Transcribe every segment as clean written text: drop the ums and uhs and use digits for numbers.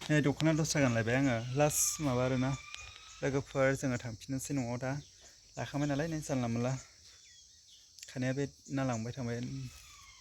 दख'ना दस्रा गानलायबाय आङो लास्ट माबा आरोना लोगोफोर जोङो थांफिननोसै न'आव दा लाखाबाय नालाय नै जानला मोनला खानाया बे नालांबाय थांबाय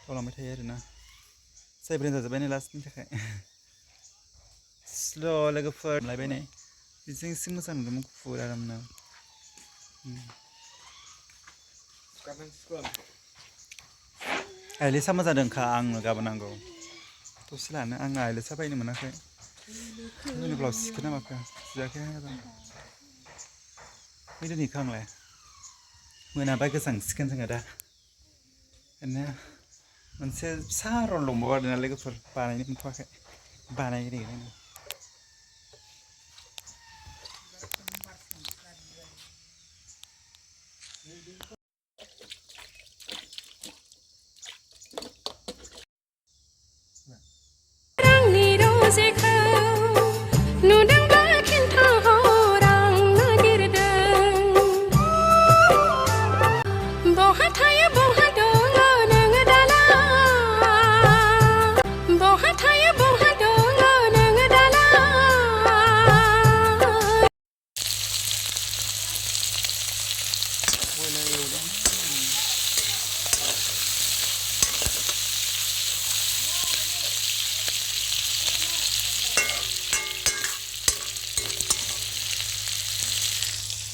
थावलांबाय थायो आरोना जायब्रेन जाजोब्बाय नै लास्टनि थाखाय स्ल' लोगोफोर लायबाय नै बेजों एसे मोजां नुदोंमोन गुफुर आरामनो आइलेसा मोजां जादोंखा आंनो गाबोन नांगौ दसे लानो आं आइलेसा बायनो मोनाखै ब्लाउस सिखो ना माखो सियाखै आरो फैदो नेखो आंलाय मोनाबाय गोजांसिगोन जोङो दा ओरैनो मोनसे फिसा रल दंबावो आरोना लोगोफोर बानायनो मोनथ'वाखै बानायग्रोयो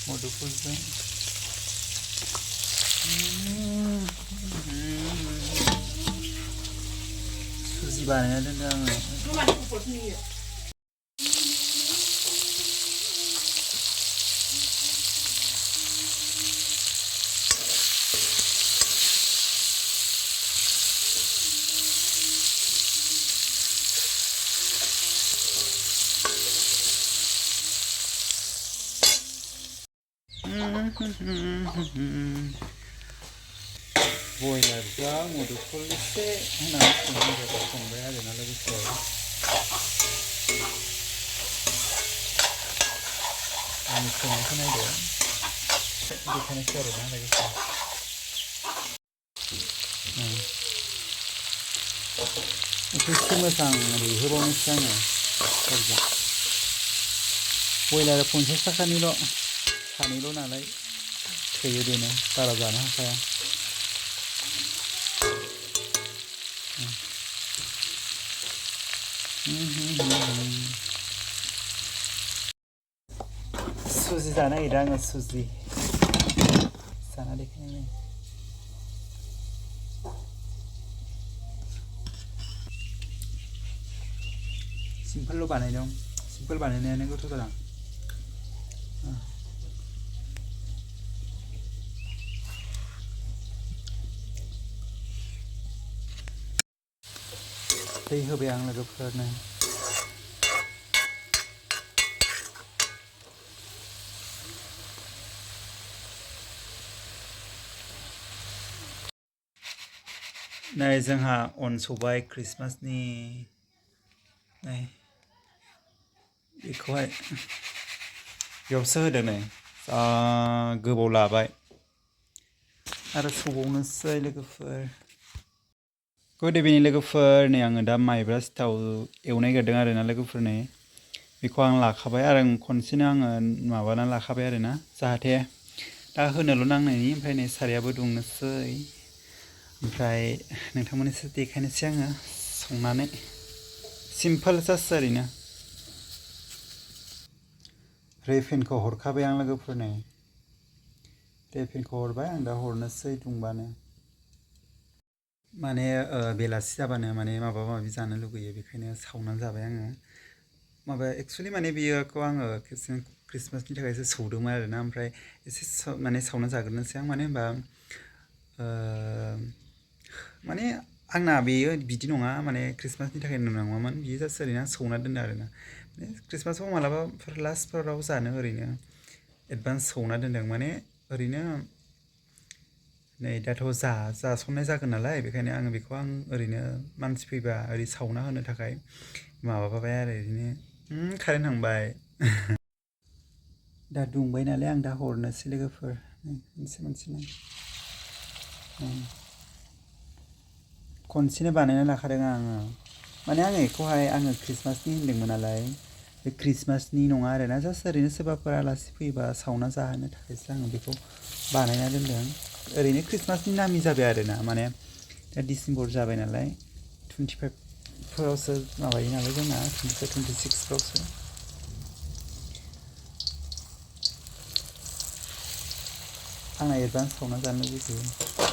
मुदुफुलजों सुजि बानायना दोनदों आङो बयलारफ्रा मुदुफुल एसे होनानै संबाय आरोना लोगोसे आंनि संनायखौ नायदो देखायनोसै आरोना लोगोसे एसे मोजां रुइहोबावनोसै आङो थावजों बयलारा 50 थाखानिल' सानैल' नालाय थोयो बेनो बारा जानो हाखाया सुजि जानो नागिरदों आङो सुजि जाना देखायनो सिम्पोल बानायदों सिम्पोल बानायनायानो गोथाव जादों दै होबाय आं लोगोफोरनो नै जोंहा अन सौबाय क्रिसमासनि नै बेखौहाय बेयावसो होदों नै गोबाव लाबाय आरो सौबावनोसै लोगोफोर गुड इभिनिं लोगोफोर नै आङो दा माइब्रा सिथाव एवनो नागिरदों आरोना लोगोफोर नै बेखौ आं लाखाबाय आरो खनसेनो आङो माबानानै लाखाबाय आरोना जाहाथे दा होनोल' नांनायनि ओमफ्राय नै सारायाबो दुंनोसै ओमफ्राय नोंथांमोननिसो देखायनोसै आङो संनानै सिम्पोल जास्ट ओरैनो रेफिनखौ हरखाबाय आं लोगोफोरनो रेफिनखौ हरबाय आं दा हरनोसै दुंबानो माने बेलासि जाबानो माने माबा माबि जानो लुगैयो बेखायनो सावनानै जाबाय आङो माबा एक्सुवेलि माने बेयोखौ आङो क्रिसमासनि थाखायसो सौदोंमोन आरोना ओमफ्राय एसे माने सावना जाग्रोनोसै आं मानो होनबा माने आंना बेयो बिदि नङा माने क्रिसमासनि थाखाय नङामोन बियो जास्ट ओरैनो सौना दोनदों आरोना माने क्रिसमासाव मालाबाफोर लास्टफोराव जानो ओरैनो एडभान्स सौना दोनदों माने ओरैनो नै दाथ' जासननाय जागोन नालाय बेखायनो आङो बेखौ आं ओरैनो मानसि फैबा ओरै सावना होनो थाखाय माबाबाय आरो ओरैनो कारेन्ट थांबाय दा दुंबाय नालाय आं दा हरनोसै लोगोफोर मोनसेनो खनसेनो बानायना लाखादों आङो माने आङो बेखौहाय आङो ख्रिस्टमासनि होन्दोंमोन नालाय बे ख्रिस्टमासनि नङा आरोना जास्ट ओरैनो सोरबाफोर आलासि फैयोबा सावना जाहोनो थाखायसो आङो बेखौ बानायना दोनदों ओरैनो ख्रिस्टमासनि नामि जाबाय आरोना माने दा डिसेम्बर जाबाय नालाय 25फोरावसो माबायो नालाय जोंना 26फोरावसो आंना एडभान्स सावना जानो लुबैयो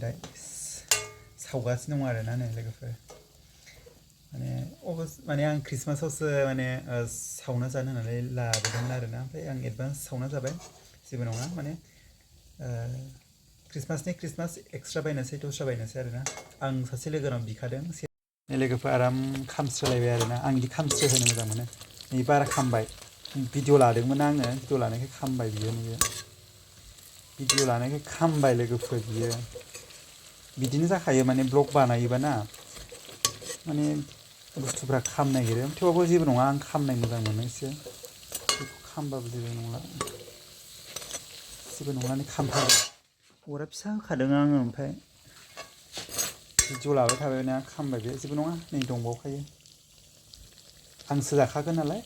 दा सावगासिनो दं आरोना नै लोगोफोर माने आं ख्रिस्टमासावसो माने सावना जानो होननानै लाबोदोंमोन आरोना ओमफ्राय आं एडभान्स सावना जाबाय जेबो नङा माने ख्रिस्टमास एक्सट्रा बायनोसै दस्रा बायनोसै आरोना आं सासे लोगोनाव बिखादों लोगोफोर आराम खामस्रोलायबाय आरोना आं बिदि खामस्रो होनो मोजां मोनो नै बारा खामबाय भिडिअ लादोंमोन आङो भिडिअ लानायखाय खामबाय बियो नैयो भिडिअ लानायखाय खामबाय लोगोफोर बियो बिदिनो जाखायो माने ब्लग बानायोबा ना माने बुस्थुफ्रा खाम नागिरो थेवबाबो जेबो नङा आं खामनाय मोजां मोनो एसे बेखौ खामबाबो जेबो नंलानै खामथारो अरा फिसा होखादों आङो ओमफ्राय भिडिअ लाबाय थाबाय ना खामबाय बे जेबो नङा नै दंबावखायो आंसो जाखागोन नालाय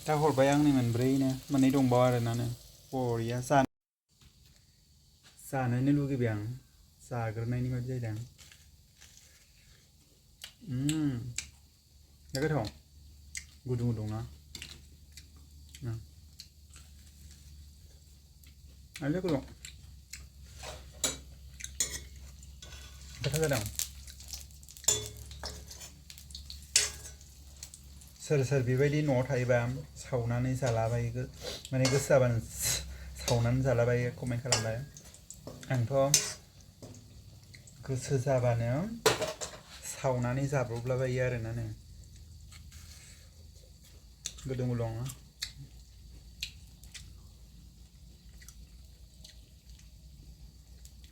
दा हरबाय आंनि मोननै दंबावो आरोना बरिया जानोनो लुगैबाय आं जाग्रोनायनि बायदि जादों दा गोथाव गुदुं ना आरो गोथाव गोथाव जादों सोर बेबायदि न'आव थायोबा सावनानै जालाबायो माने गोसो जाबानो सावनानै जालाबायो कमेन्ट खालामबाय आंथ' गोसो जाबानो सावनानै जाब्रबलाबायो आरोना नै गुदुं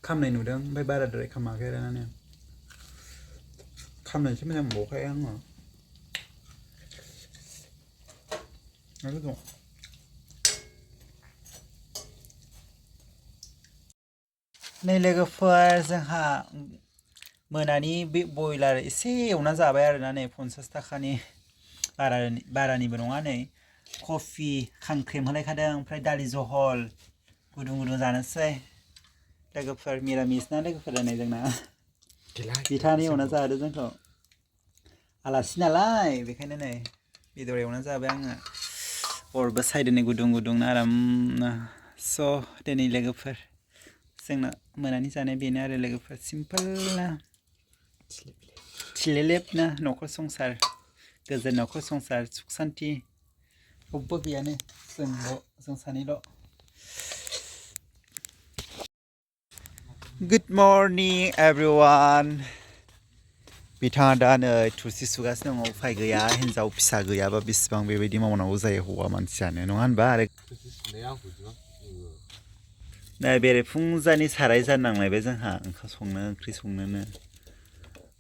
खामनाय नुदों ओमफ्राय बाराद्राय खामाखै आरोना नै खामनायसो मोजां मोनबावखायो आङो आरो दं नै लोगोफोर जोंहा मोनानि बे बयलार एसे एवना जाबाय आरोना नै 50 थाखानि बारानिबो नङा नै कफि खांख्रेम होलायखादों ओमफ्राय दालि जहल गुदुं जानोसै लोगोफोर मिरामिस ना लोगोफोर नै जोंना बिथाङानो एवना जाहोदों जोंखौ आलासि नालाय बेखायनो नै बेदर एवना जाबाय आङो अरबो सायदों नै गुदुं आरामनो स' दिनै लोगोफोर जोंना मोनानि जानाय बेनो आरो लोगोफोर सिम्पोलनो थिलेलेबनो न'खर संसार गोजोन न'खर संसार सुख सान्थि बबो गैयानो जों सानैल' गुड मर्निं एभ्रिवान बिथाङा दा नै थुरसि सुगासिनो दङ उफाय गैया हिन्जाव फिसा गैयाबा बेसेबां बेबायदि मावनांगौ जायो हौवा मानसियानो नङा होनबा आरो दा बेरेफुंजानि साराय जाननांलायबाय जोंहा ओंख्रि संनोनो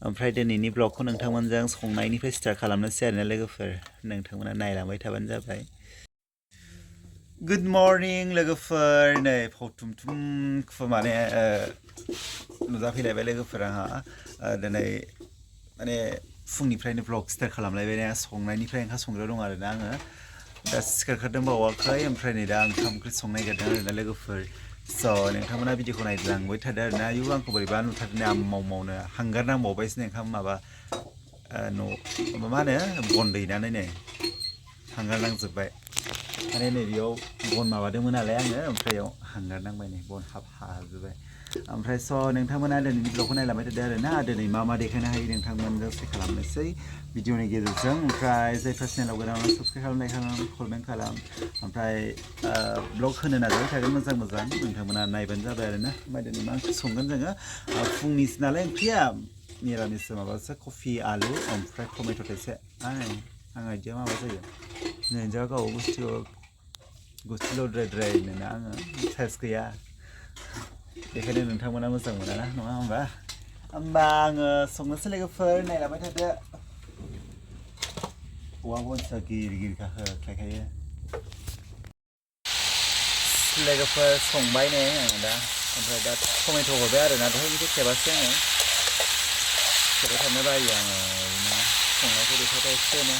ओमफ्राय दिनैनि ब्लगखौ नोंथांमोनजों संनायनिफ्राय स्टार्ट खालामनोसै आरोना लोगोफोर नोंथांमोना नायलांबाय थाबानो जाबाय गुड मर्निं लोगोफोर नै फावथुमथुम माने नुजाफैलायबाय लोगोफोर आंहा दिनै माने फुंनिफ्रायनो ब्लग स्टार्ट खालामलायबाय संनायनिफ्राय ओंखाम संग्रायाव दं आरोना आङो दा सिखारखादों बावाखै ओमफ्राय नै दा ओंखाम ओंख्रि संनो नागिरदों आरोना लोगोफोर स' नोंथांमोना भिडिअखौ नायलांबाय थादो आरोना आयु आंखौ बोरैबा नुथारदों आं मावनो हांगार नांबावबायसो ओंखाम माबा मा होनो बन दैनानै नै हांगार नांजोब्बाय माने नै बेयाव बन माबादोंमोन नालाय आङो ओमफ्राय बेयाव हांगार नांबाय नै बन हाबजोब्बाय ओमफ्राय स' नोंथांमोना दिनैनि ब्लगखौ नायलांबाय थादो आरो ना दिनै मा देखायनो हायो नोंथांमोनजों शेयार खालामनोसै भिडिअनि गेजेरजों ओमफ्राय जायफ्रा चेनेलाव गोदान साबस्क्राइब खालाम कमेन्ट खालाम ओमफ्राय ब्लग होनो नाजाबाय थागोन मोजां नोंथांमोना नायबानो जाबाय आरो ना ओमफ्राय दिनै मा ओंख्रि संगोन जोङो फुंनिसो नालाय ओंख्रिया निरामिस माबासो कफि आलु ओमफ्राय टमेट' थाइसे आं आइडिया माबा जायो नोंजा गाव गुस्थिल' ना आङो साइस गैया बेखायनो नोंथांमोना मोजां मोना नङा होमबा आङो संनोसै लोगोफोर नायलांबाय थादो औवा बनसा गिदिर होख्लायखायो लोगोफोर संबाय नै आङो दा ओमफ्राय दा टमेट' हरबाय आरो ना दहायनिखौ खेबासै आङो खेबाय थानो बायो आङो ओरैनो संनायखौ देखायबाय एसेनो